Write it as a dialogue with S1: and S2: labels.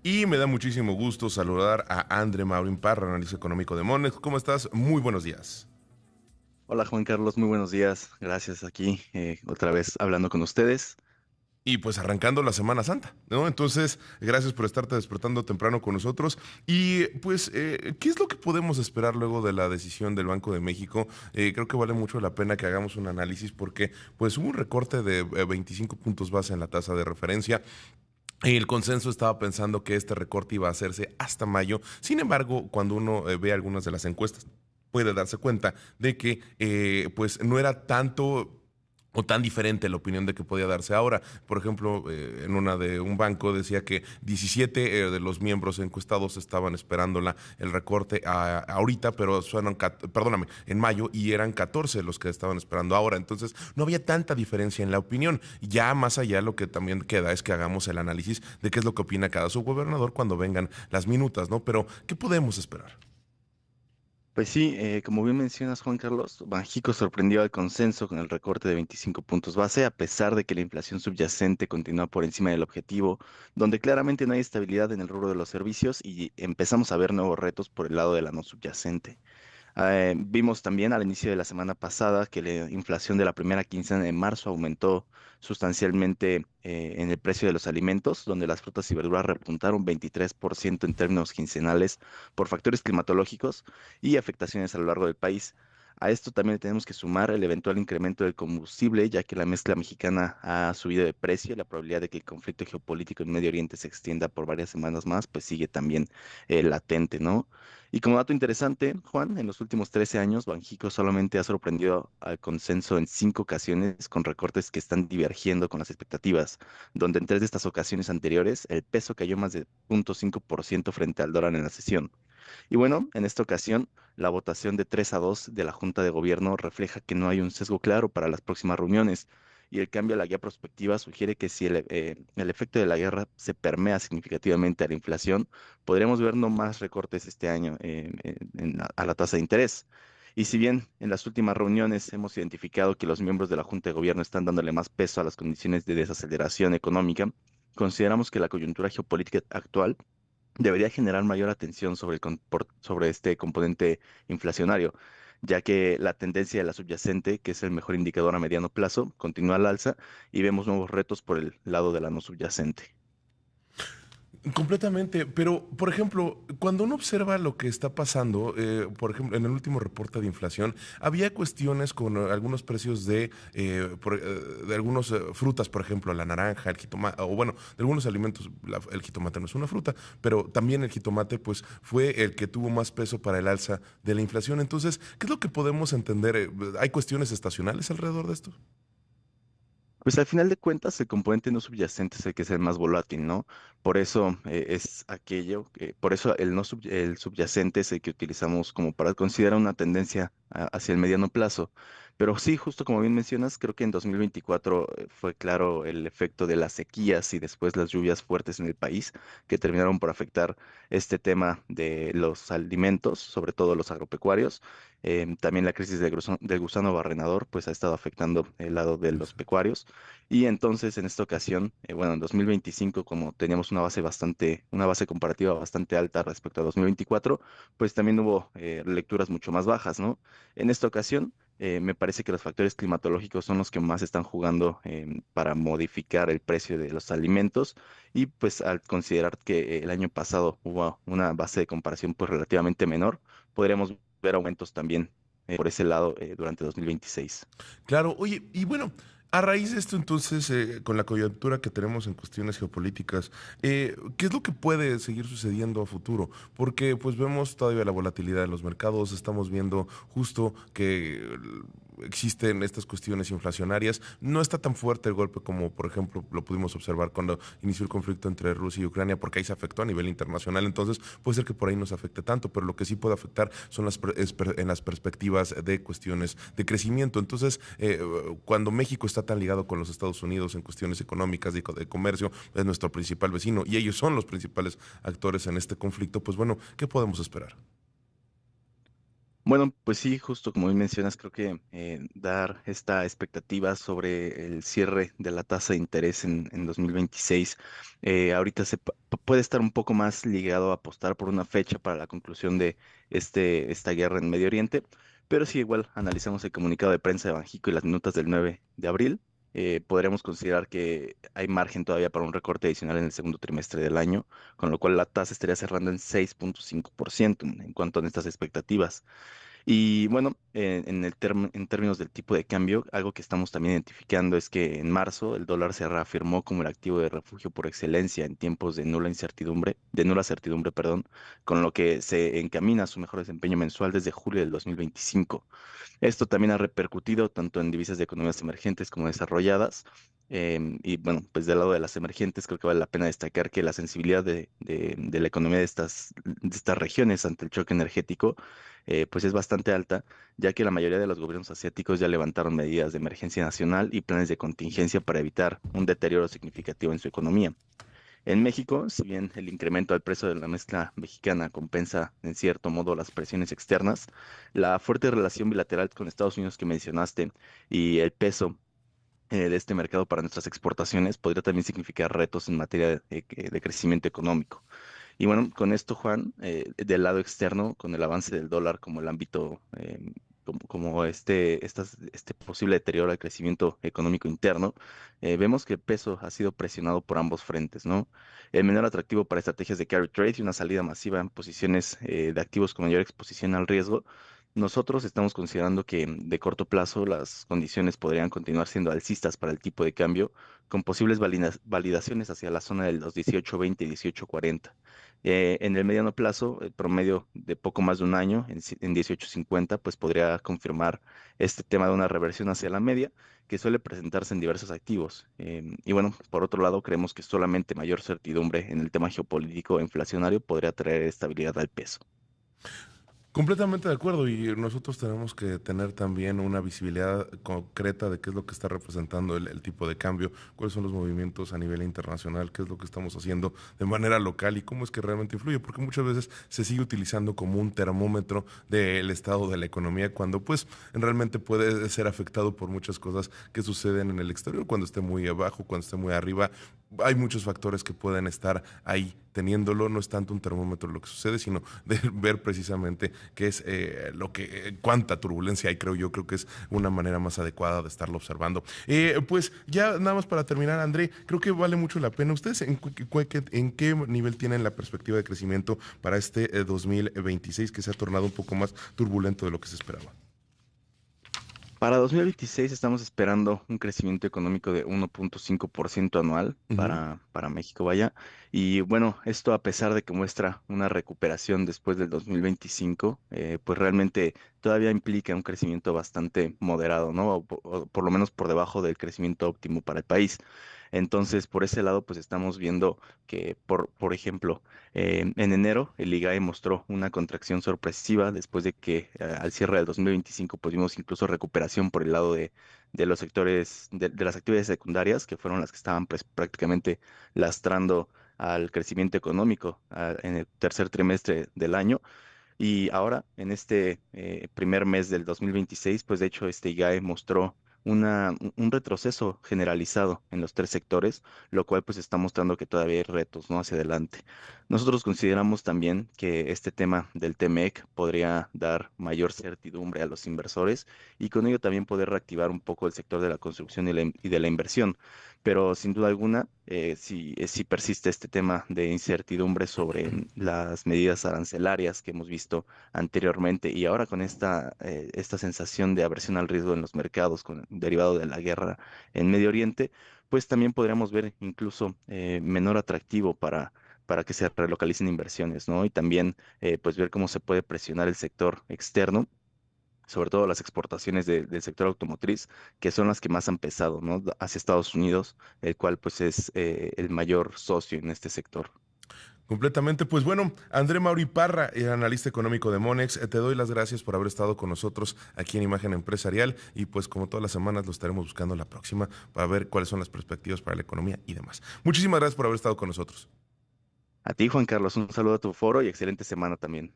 S1: Y me da muchísimo gusto saludar a André Maurín Parra, analista económico de Monex. ¿Cómo estás? Muy buenos días.
S2: Hola Juan Carlos, muy buenos días. Gracias aquí otra vez hablando con ustedes.
S1: Y pues arrancando la Semana Santa, ¿no? Entonces, gracias por estarte despertando temprano con nosotros. Y pues, ¿qué es lo que podemos esperar luego de la decisión del Banco de México? Creo que vale mucho la pena que hagamos un análisis porque pues hubo un recorte de 25 puntos base en la tasa de referencia. El consenso estaba pensando que este recorte iba a hacerse hasta mayo. Sin embargo, cuando uno ve algunas de las encuestas, puede darse cuenta de que pues no era tanto o tan diferente la opinión de que podía darse ahora. Por ejemplo, en una de un banco decía que 17 de los miembros encuestados estaban esperando el recorte ahorita, pero suenan, perdóname, en mayo, y eran 14 los que estaban esperando ahora. Entonces, no había tanta diferencia en la opinión. Ya más allá, lo que también queda es que hagamos el análisis de qué es lo que opina cada subgobernador cuando vengan las minutas, ¿no? Pero, ¿qué podemos esperar?
S2: Pues sí, como bien mencionas Juan Carlos, Banxico sorprendió al consenso con el recorte de 25 puntos base, a pesar de que la inflación subyacente continúa por encima del objetivo, donde claramente no hay estabilidad en el rubro de los servicios y empezamos a ver nuevos retos por el lado de la no subyacente. Vimos también al inicio de la semana pasada que la inflación de la primera quincena de marzo aumentó sustancialmente en el precio de los alimentos, donde las frutas y verduras repuntaron 23% en términos quincenales por factores climatológicos y afectaciones a lo largo del país. A esto también le tenemos que sumar el eventual incremento del combustible, ya que la mezcla mexicana ha subido de precio y la probabilidad de que el conflicto geopolítico en Medio Oriente se extienda por varias semanas más, pues sigue también latente, ¿no? Y como dato interesante, Juan, en los últimos 13 años, Banxico solamente ha sorprendido al consenso en 5 ocasiones con recortes que están divergiendo con las expectativas, donde en 3 de estas ocasiones anteriores el peso cayó más de 0,5% frente al dólar en la sesión. Y bueno, en esta ocasión, la votación de 3-2 de la Junta de Gobierno refleja que no hay un sesgo claro para las próximas reuniones, y el cambio a la guía prospectiva sugiere que si el efecto de la guerra se permea significativamente a la inflación, podremos ver no más recortes este año a la tasa de interés. Y si bien en las últimas reuniones hemos identificado que los miembros de la Junta de Gobierno están dándole más peso a las condiciones de desaceleración económica, consideramos que la coyuntura geopolítica actual debería generar mayor atención sobre, sobre este componente inflacionario, ya que la tendencia de la subyacente, que es el mejor indicador a mediano plazo, continúa al alza y vemos nuevos retos por el lado de la no subyacente.
S1: Completamente, pero por ejemplo, cuando uno observa lo que está pasando, por ejemplo, en el último reporte de inflación, había cuestiones con algunos precios de algunas frutas, por ejemplo, la naranja, el jitomate, o bueno, de algunos alimentos, el jitomate no es una fruta, pero también el jitomate, pues, fue el que tuvo más peso para el alza de la inflación. Entonces, ¿qué es lo que podemos entender? ¿Hay cuestiones estacionales alrededor de esto?
S2: Pues al final de cuentas, el componente no subyacente es el que es el más volátil, ¿no? Por eso es aquello, por eso el subyacente es el que utilizamos como para considerar una tendencia hacia el mediano plazo. Pero sí, justo como bien mencionas, creo que en 2024 fue claro el efecto de las sequías y después las lluvias fuertes en el país que terminaron por afectar este tema de los alimentos, sobre todo los agropecuarios. También la crisis del gusano barrenador pues ha estado afectando el lado de los pecuarios. Y entonces en esta ocasión, bueno, en 2025, como teníamos una base comparativa bastante alta respecto a 2024, pues también hubo lecturas mucho más bajas, ¿no? En esta ocasión, me parece que los factores climatológicos son los que más están jugando para modificar el precio de los alimentos y pues al considerar que el año pasado hubo una base de comparación pues relativamente menor, podríamos ver aumentos también por ese lado durante 2026.
S1: Claro, oye, y bueno, a raíz de esto entonces, con la coyuntura que tenemos en cuestiones geopolíticas, ¿qué es lo que puede seguir sucediendo a futuro? Porque pues vemos todavía la volatilidad de los mercados, estamos viendo justo que existen estas cuestiones inflacionarias, no está tan fuerte el golpe como por ejemplo lo pudimos observar cuando inició el conflicto entre Rusia y Ucrania, porque ahí se afectó a nivel internacional, entonces puede ser que por ahí no se afecte tanto, pero lo que sí puede afectar son en las perspectivas de cuestiones de crecimiento. Entonces, cuando México está tan ligado con los Estados Unidos en cuestiones económicas de comercio, es nuestro principal vecino y ellos son los principales actores en este conflicto, pues bueno, ¿qué podemos esperar?
S2: Bueno, pues sí, justo como bien mencionas, creo que dar esta expectativa sobre el cierre de la tasa de interés en 2026, ahorita puede estar un poco más ligado a apostar por una fecha para la conclusión de esta guerra en Medio Oriente, pero si igual analizamos el comunicado de prensa de Banxico y las minutas del 9 de abril, podríamos considerar que hay margen todavía para un recorte adicional en el segundo trimestre del año, con lo cual la tasa estaría cerrando en 6.5% en cuanto a estas expectativas. Y bueno, en términos del tipo de cambio, algo que estamos también identificando es que en marzo el dólar se reafirmó como el activo de refugio por excelencia en tiempos de nula certidumbre, perdón, con lo que se encamina a su mejor desempeño mensual desde julio del 2025. Esto también ha repercutido tanto en divisas de economías emergentes como desarrolladas. Y bueno, pues del lado de las emergentes, creo que vale la pena destacar que la sensibilidad de la economía de estas regiones ante el choque energético, pues es bastante alta, ya que la mayoría de los gobiernos asiáticos ya levantaron medidas de emergencia nacional y planes de contingencia para evitar un deterioro significativo en su economía. En México, si bien el incremento al precio de la mezcla mexicana compensa en cierto modo las presiones externas, la fuerte relación bilateral con Estados Unidos que mencionaste y el peso de este mercado para nuestras exportaciones podría también significar retos en materia de crecimiento económico. Y bueno, con esto, Juan, del lado externo, con el avance del dólar como el ámbito, como este posible deterioro al crecimiento económico interno, vemos que el peso ha sido presionado por ambos frentes, ¿no? El menor atractivo para estrategias de carry trade y una salida masiva en posiciones de activos con mayor exposición al riesgo. Nosotros estamos considerando que de corto plazo las condiciones podrían continuar siendo alcistas para el tipo de cambio, con posibles validaciones hacia la zona de los 18.20 y 18.40. En el mediano plazo, el promedio de poco más de un año, en 18.50, pues podría confirmar este tema de una reversión hacia la media, que suele presentarse en diversos activos. Y bueno, por otro lado, creemos que solamente mayor certidumbre en el tema geopolítico e inflacionario podría traer estabilidad al peso.
S1: Completamente de acuerdo y nosotros tenemos que tener también una visibilidad concreta de qué es lo que está representando el tipo de cambio, cuáles son los movimientos a nivel internacional, qué es lo que estamos haciendo de manera local y cómo es que realmente influye, porque muchas veces se sigue utilizando como un termómetro del estado de la economía cuando pues realmente puede ser afectado por muchas cosas que suceden en el exterior, cuando esté muy abajo, cuando esté muy arriba. Hay muchos factores que pueden estar ahí teniéndolo, no es tanto un termómetro lo que sucede, sino de ver precisamente qué es cuánta turbulencia hay, creo que es una manera más adecuada de estarlo observando. Pues ya nada más para terminar, André, creo que vale mucho la pena. ¿Ustedes en qué nivel tienen la perspectiva de crecimiento para este 2026 que se ha tornado un poco más turbulento de lo que se esperaba?
S2: Para 2026 estamos esperando un crecimiento económico de 1.5% anual
S1: Ujú.
S2: para México, vaya. Y bueno, esto a pesar de que muestra una recuperación después del 2025, pues realmente todavía implica un crecimiento bastante moderado, ¿no? O por lo menos por debajo del crecimiento óptimo para el país. Entonces, por ese lado, pues estamos viendo que, por ejemplo, en enero, el IGAE mostró una contracción sorpresiva después de que al cierre del 2025 pues vimos incluso recuperación por el lado de los sectores de las actividades secundarias, que fueron las que estaban pues prácticamente lastrando al crecimiento económico en el tercer trimestre del año. Y ahora, en este primer mes del 2026, pues de hecho este IGAE mostró un retroceso generalizado en los tres sectores, lo cual pues está mostrando que todavía hay retos, ¿no? Hacia adelante. Nosotros consideramos también que este tema del TMEC podría dar mayor certidumbre a los inversores y con ello también poder reactivar un poco el sector de la construcción y de la inversión. Pero sin duda alguna, si persiste este tema de incertidumbre sobre las medidas arancelarias que hemos visto anteriormente y ahora con esta sensación de aversión al riesgo en los mercados derivado de la guerra en Medio Oriente, pues también podríamos ver incluso menor atractivo para que se relocalicen inversiones, ¿no? Y también pues ver cómo se puede presionar el sector externo, sobre todo las exportaciones del sector automotriz, que son las que más han pesado, ¿no? Hacia Estados Unidos, el cual pues es el mayor socio en este sector.
S1: Completamente. Pues bueno, André Mauri Parra, analista económico de Monex, te doy las gracias por haber estado con nosotros aquí en Imagen Empresarial y pues como todas las semanas lo estaremos buscando la próxima para ver cuáles son las perspectivas para la economía y demás. Muchísimas gracias por haber estado con nosotros.
S2: A ti, Juan Carlos, un saludo a tu foro y excelente semana también.